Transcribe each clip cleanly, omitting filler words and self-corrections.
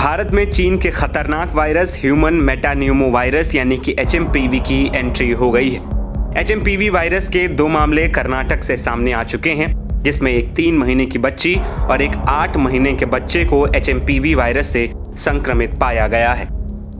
भारत में चीन के खतरनाक वायरस ह्यूमन मेटान्यूमो वायरस यानी कि HMPV की एंट्री हो गई है। HMPV वायरस के 2 मामले कर्नाटक से सामने आ चुके हैं, जिसमें एक 3 महीने की बच्ची और एक 8 महीने के बच्चे को HMPV वायरस से संक्रमित पाया गया है।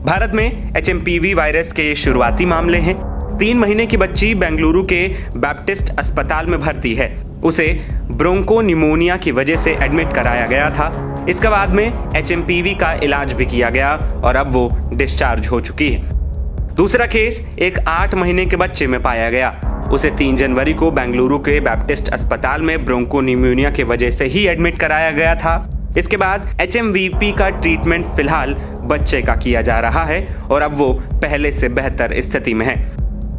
भारत में HMPV वायरस के शुरुआती मामले हैं। 3 महीने की बच्ची बेंगलुरु के बैप्टिस्ट अस्पताल में भर्ती है। उसे ब्रोंकोनिमोनिया की वजह से एडमिट कराया गया था। इसके बाद में HMPV का इलाज भी किया गया और अब वो डिस्चार्ज हो चुकी है। दूसरा केस एक 8 महीने के बच्चे में पाया गया। उसे 3 जनवरी को बेंगलुरु के बैप्टिस्ट अस्पताल में ब्रोंकोनिमोनिया की वजह से ही एडमिट कराया गया था। इसके बाद HMVP का ट्रीटमेंट फिलहाल बच्चे का किया जा रहा है और अब वो पहले से बेहतर स्थिति में है।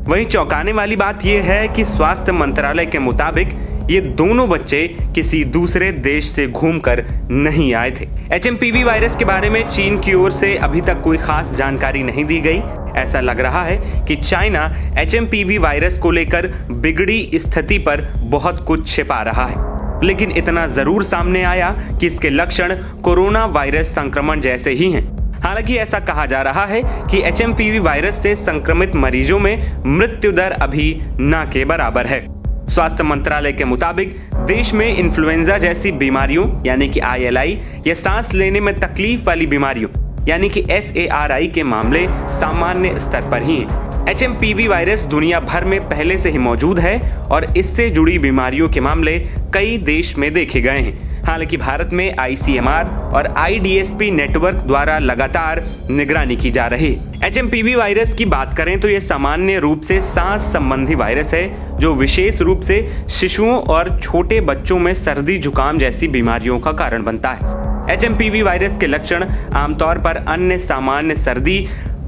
वहीं चौंकाने वाली बात यह है कि स्वास्थ्य मंत्रालय के मुताबिक ये दोनों बच्चे किसी दूसरे देश से घूमकर नहीं आए थे। HMPV वायरस के बारे में चीन की ओर से अभी तक कोई खास जानकारी नहीं दी गई। ऐसा लग रहा है कि चाइना HMPV वायरस को लेकर बिगड़ी स्थिति पर बहुत कुछ छिपा रहा है, लेकिन इतना जरूर सामने आया कि इसके लक्षण कोरोना वायरस संक्रमण जैसे ही हैं। हालांकि ऐसा कहा जा रहा है कि HMPV वायरस से संक्रमित मरीजों में मृत्यु दर अभी न के बराबर है। स्वास्थ्य मंत्रालय के मुताबिक देश में इन्फ्लुएंजा जैसी बीमारियों यानी कि ILI या सांस लेने में तकलीफ वाली बीमारियों यानी कि SARI के मामले सामान्य स्तर पर ही हैं। HMPV वायरस दुनिया भर में पहले से ही मौजूद है और इससे जुड़ी बीमारियों के मामले कई देश में देखे गए हैं। हालांकि भारत में ICMR और IDSP नेटवर्क द्वारा लगातार निगरानी की जा रही है। HMPV वायरस की बात करें तो यह सामान्य रूप से सांस संबंधी वायरस है, जो विशेष रूप से शिशुओं और छोटे बच्चों में सर्दी जुकाम जैसी बीमारियों का कारण बनता है। HMPV वायरस के लक्षण आमतौर पर अन्य सामान्य सर्दी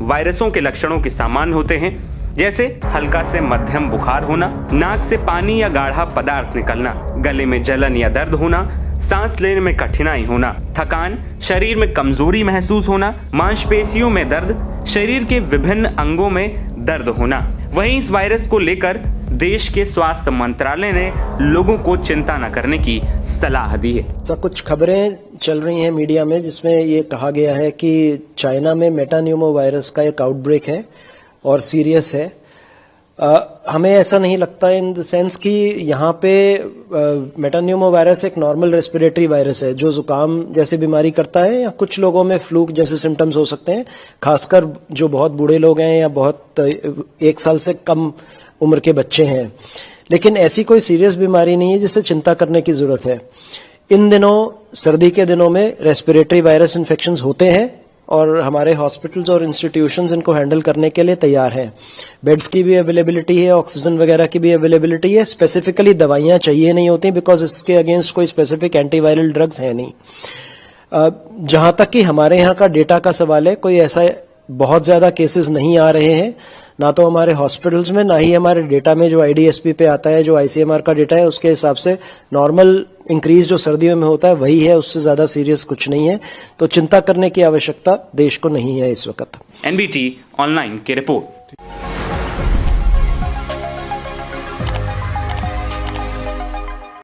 वायरसों के लक्षणों के समान होते हैं, जैसे हल्का से मध्यम बुखार होना, नाक से पानी या गाढ़ा पदार्थ निकलना, गले में जलन या दर्द होना, सांस लेने में कठिनाई होना, थकान, शरीर में कमजोरी महसूस होना, मांसपेशियों में दर्द, शरीर के विभिन्न अंगों में दर्द होना। वहीं इस वायरस को लेकर देश के स्वास्थ्य मंत्रालय ने लोगों को चिंता न करने की सलाह दी है। कुछ खबरें चल रही हैं मीडिया में जिसमें ये कहा गया है कि चाइना में मेटान्यूमो वायरस का एक आउटब्रेक है और सीरियस है। हमें ऐसा नहीं लगता इन द सेंस कि यहाँ पे मेटान्यूमो वायरस एक नॉर्मल रेस्पिरेटरी वायरस है जो जुकाम जैसी बीमारी करता है, या कुछ लोगों में फ्लू जैसे सिम्टम्स हो सकते हैं, खासकर जो बहुत बूढ़े लोग हैं या बहुत 1 साल से कम उम्र के बच्चे हैं। लेकिन ऐसी कोई सीरियस बीमारी नहीं है जिससे चिंता करने की जरूरत है। इन दिनों सर्दी के दिनों में रेस्पिरेटरी वायरस इन्फेक्शंस होते हैं और हमारे हॉस्पिटल्स और इंस्टीट्यूशंस इनको हैंडल करने के लिए तैयार हैं। बेड्स की भी अवेलेबिलिटी है, ऑक्सीजन वगैरह की भी अवेलेबिलिटी है। स्पेसिफिकली दवाइयां चाहिए नहीं होती बिकॉज इसके अगेंस्ट कोई स्पेसिफिक एंटीवायरल ड्रग्स है नहीं। जहां तक कि हमारे यहाँ का डेटा का सवाल है, कोई ऐसा बहुत ज्यादा केसेस नहीं आ रहे हैं, ना तो हमारे हॉस्पिटल्स में ना ही हमारे डेटा में जो IDSP पे आता है, जो ICMR का डेटा है, उसके हिसाब से नॉर्मल इंक्रीज जो सर्दियों में होता है वही है, उससे ज्यादा सीरियस कुछ नहीं है। तो चिंता करने की आवश्यकता देश को नहीं है इस वक्त। NBT ऑनलाइन की रिपोर्ट।